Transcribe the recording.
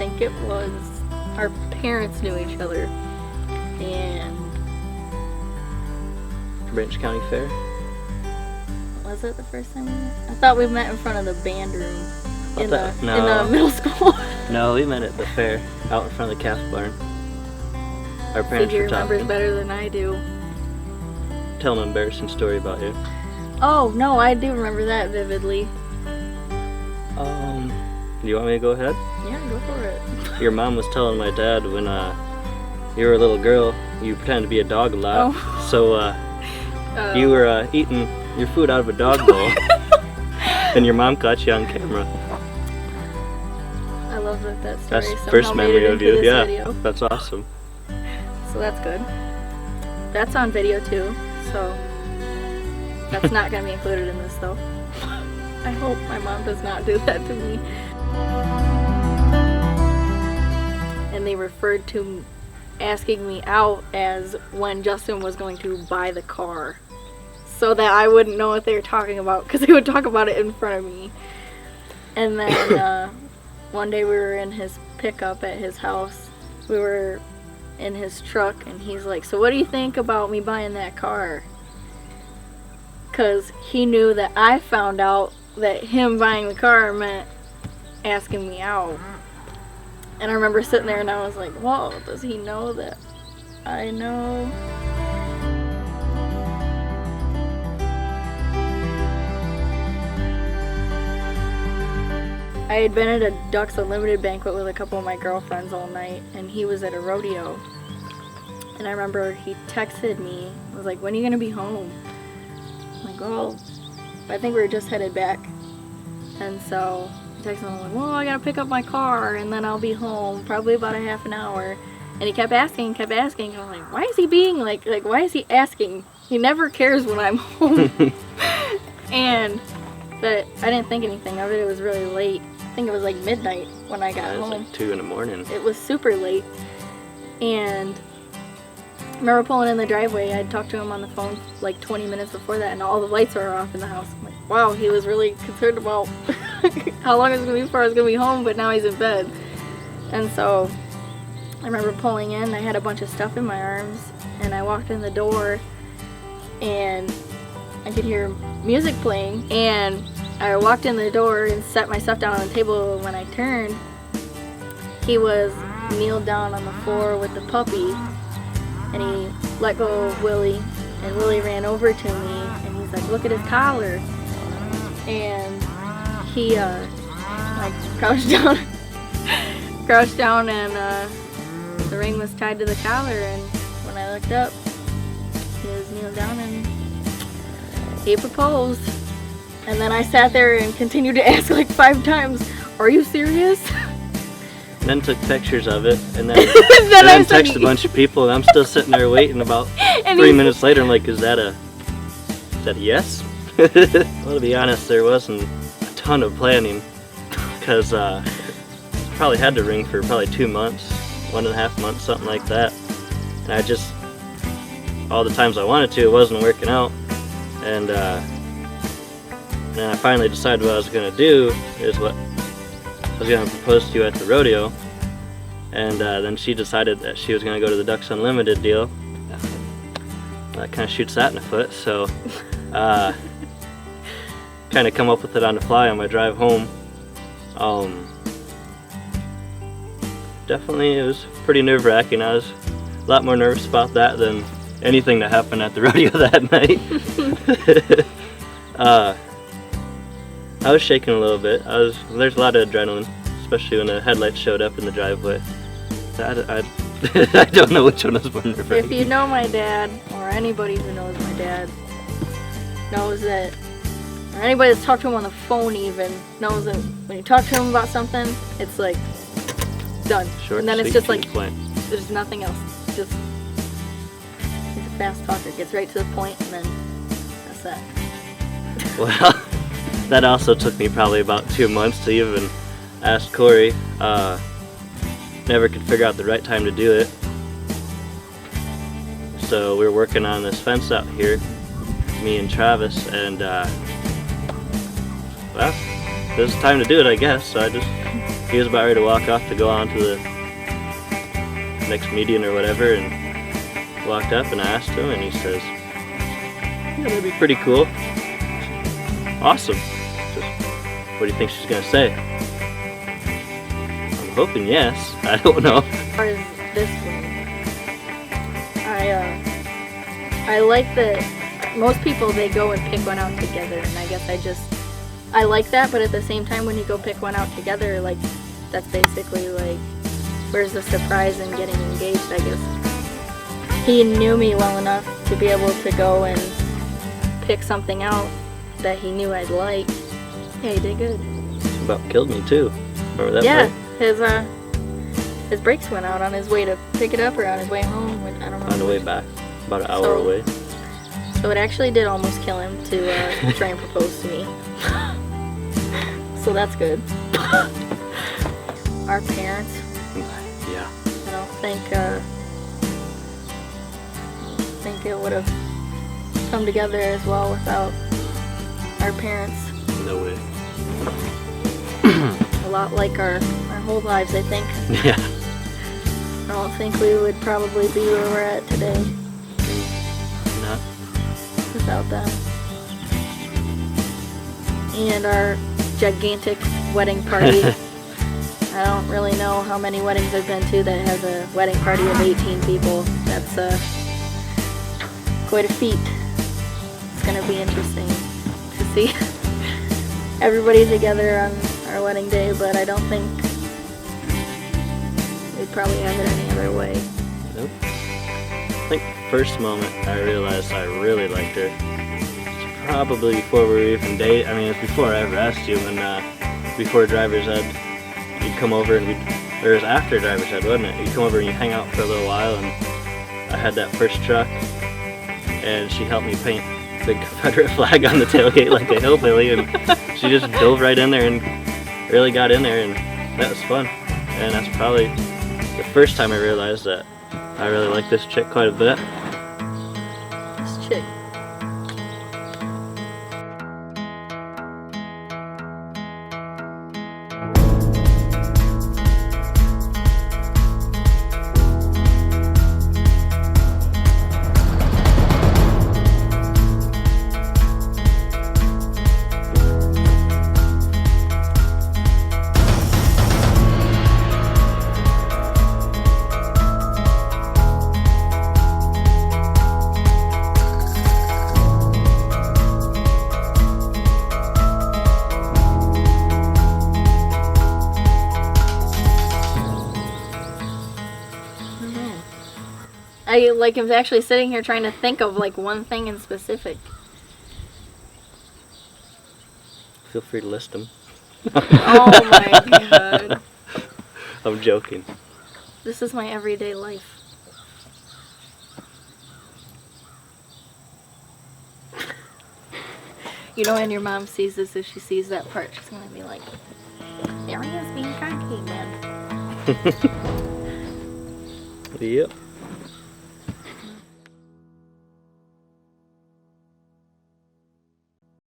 think it was, our parents knew each other. And Branch County Fair? was it the first time we met? I thought we met in front of the band room in the middle school. No, we met at the fair, out in front of the calf barn. Our parents Figure were talking. remembers better than I do. Tell an embarrassing story about you. Oh, no, I do remember that vividly. Do you want me to go ahead? Yeah, go for it. Your mom was telling my dad when you were a little girl, you pretended to be a dog a lot. Oh. So you were eating your food out of a dog bowl, and your mom caught you on camera. I love that story. That's somehow first made memory it of into you. this Yeah, video. that's awesome. So that's good. That's on video too, so that's not going to be included in this though. I hope my mom does not do that to me. And they referred to asking me out as when Justin was going to buy the car, so that I wouldn't know what they were talking about, because they would talk about it in front of me. And then one day we were in his pickup at his house. We were in his truck, and he's like, so what do you think about me buying that car? Because he knew that I found out that him buying the car meant asking me out. And I remember sitting there and I was like, whoa, does he know that I know? I had been at a Ducks Unlimited banquet with a couple of my girlfriends all night, and he was at a rodeo. And I remember he texted me, was like, when are you going to be home? I'm like, well, I think we were just headed back. And so I texted him, like, well, I got to pick up my car, and then I'll be home, probably about a half an hour. And he kept asking, and I'm like, why is he being, like why is he asking? He never cares when I'm home. But I didn't think anything of it. It was really late. I think it was like midnight when I got home. It was like 2 in the morning. It was super late. And I remember pulling in the driveway. I'd talked to him on the phone like 20 minutes before that, and all the lights were off in the house. I'm like, wow, he was really concerned about how long it was going to be before I was going to be home, but now he's in bed. And so I remember pulling in. I had a bunch of stuff in my arms, and I walked in the door, and I could hear music playing, and I walked in the door and set my stuff down on the table. When I turned, he was kneeled down on the floor with the puppy, and he let go of Willie, and Willie ran over to me, and he's like, look at his collar. And he like crouched down and the ring was tied to the collar, and when I looked up, he was kneeled down and he proposed. And then I sat there and continued to ask like 5 times, are you serious? Then took pictures of it, and then, then texted a bunch of people, and I'm still sitting there waiting. About 3 minutes later, I'm like, is that a yes? Well, to be honest, there wasn't a ton of planning, because probably had to ring for probably 2 months, 1.5 months, something like that. And I just, all the times I wanted to, it wasn't working out. And then I finally decided what I was going to do is what I was going to propose to you at the rodeo. And then she decided that she was going to go to the Ducks Unlimited deal. That kind of shoots that in the foot, so kind of come up with it on the fly on my drive home. Definitely it was pretty nerve-wracking. I was a lot more nervous about that than anything that happened at the rodeo that night. I was shaking a little bit. There's a lot of adrenaline, especially when the headlights showed up in the driveway. I don't know which one was more nerve-wracking. If you know my dad, or anybody who knows my dad, knows that, or anybody that's talked to him on the phone even, knows that when you talk to him about something, it's like, done. Short, and then it's sweet, just like, plain. there's nothing else. Just, he's a fast talker, gets right to the point, and then that's that. Well, that also took me probably about 2 months to even ask Corey. Never could figure out the right time to do it. So we were working on this fence out here, me and Travis, and well, it was time to do it, I guess. So I just he was about ready to walk off to go on to the next median or whatever, and walked up and I asked him, and he says, "Yeah, that'd be pretty cool." Awesome. Says, "What do you think she's gonna say?" I'm hoping yes. I don't know. As far as this one, I like that most people, they go and pick one out together, and I guess I like that, but at the same time, when you go pick one out together, like, that's basically like, where's the surprise in getting engaged, I guess. He knew me well enough to be able to go and pick something out that he knew I'd like. Yeah, he did good. About killed me too. Remember that Yeah, part? his brakes went out on his way to pick it up or on his way home. I don't know. On the way back, about an hour away. So it actually did almost kill him to try and propose to me. So that's good. Our parents. Yeah. I don't think it would have come together as well without our parents. No way. A lot like our whole lives, I think. Yeah. I don't think we would probably be where we're at today. Not. Without them. And our gigantic wedding party. I don't really know how many weddings I've been to that has a wedding party of 18 people. That's quite a feat. It's going to be interesting to see everybody together on our wedding day, but I don't think we'd probably have it any other way. Nope. I think first moment I realized I really liked her. It's probably before we were even dating. I mean, it's before I ever asked you, when before driver's ed, you'd come over and or it was after driver's ed, wasn't it? You'd come over and you'd hang out for a little while, and I had that first truck, and she helped me paint the Confederate flag on the tailgate like a hillbilly, and she just dove right in there and really got in there, and that was fun. And that's probably the first time I realized that I really like this chick quite a bit. This chick. I am actually sitting here trying to think of like one thing in specific. Feel free to list them. Oh my god. I'm joking. This is my everyday life. You know, when your mom sees this, if she sees that part, she's gonna be like, "There he is being cocky, man." Yep.